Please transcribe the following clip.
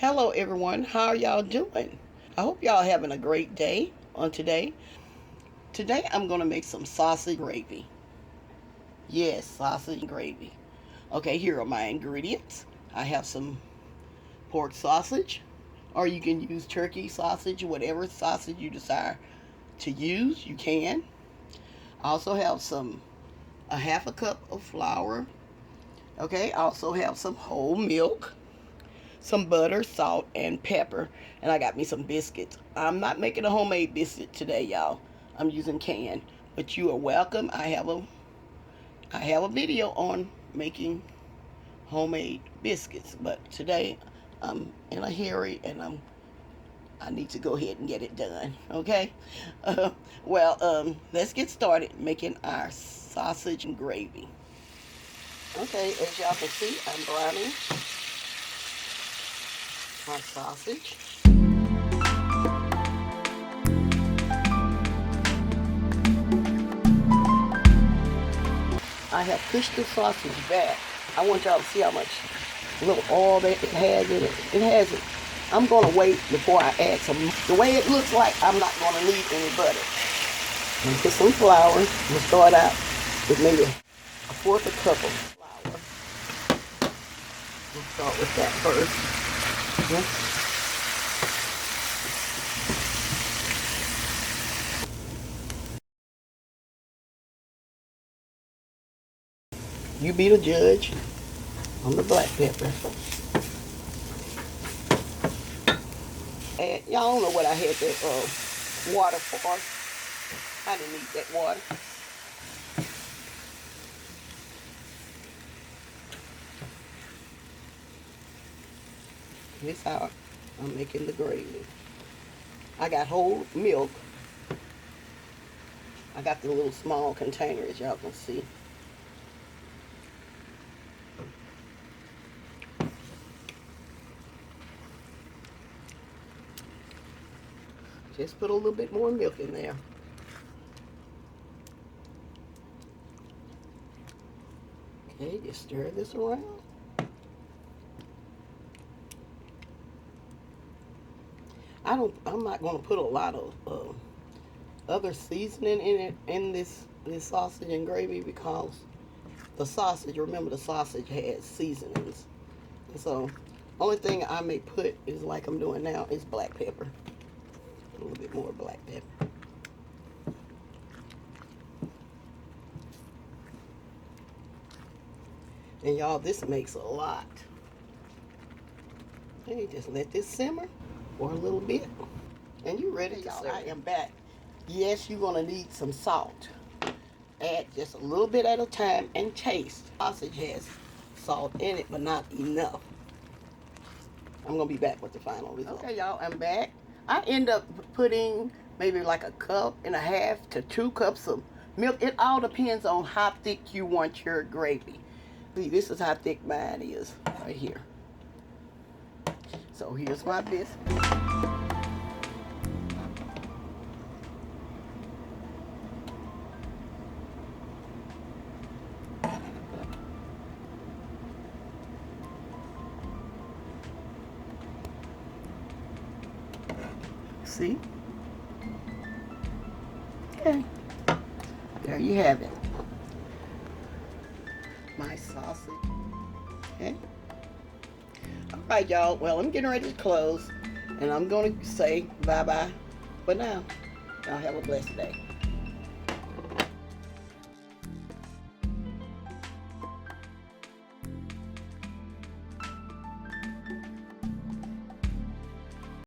Hello everyone, how are y'all doing? I hope y'all having a great day on today. Today I'm going to make some sausage gravy. Yes, sausage gravy. Okay, here are my ingredients. I have some pork sausage, or you can use turkey sausage, whatever sausage you desire to use, you can. I also have a half a cup of flour. Okay, I also have some whole milk, some butter, salt, and pepper, and I got me some biscuits. I'm not making a homemade biscuit today, y'all. I'm using canned, but you are welcome. I have a video on making homemade biscuits, but today I'm in a hurry and I need to go ahead and get it done. Okay. Uh, let's get started making our sausage and gravy. Okay, as y'all can see, I'm browning my sausage. I have pushed the sausage back. I want y'all to see how much little oil that it has in it. It has it. I'm going to wait before I add some. The way it looks like, I'm not going to need any butter. I'm going to put some flour. We'll start out with maybe a fourth a cup of flour. We'll start with that first. Okay. You be the judge on the black pepper. And y'all don't know what I had that water for. I didn't need that water. This is how I'm making the gravy. I got whole milk. I got the little small container, as y'all can see. Just put a little bit more milk in there. Okay, just stir this around. I'm not going to put a lot of other seasoning in it in this sausage and gravy because the sausage. Remember, the sausage has seasonings, and so only thing I may put is like I'm doing now is black pepper. A little bit more black pepper. And y'all, this makes a lot. Okay, just let this simmer for a little bit. And you ready, y'all? I am back. Yes, you're gonna need some salt. Add just a little bit at a time and taste. Sausage has salt in it, but not enough. I'm gonna be back with the final result. Okay, y'all, I'm back. I end up putting maybe like a cup and a half to 2 cups of milk. It all depends on how thick you want your gravy. See, this is how thick mine is right here. So here's my biscuit. See? Okay. There you have it. My sausage. Okay. All right, y'all. Well, I'm getting ready to close, and I'm going to say bye-bye for now. Y'all have a blessed day.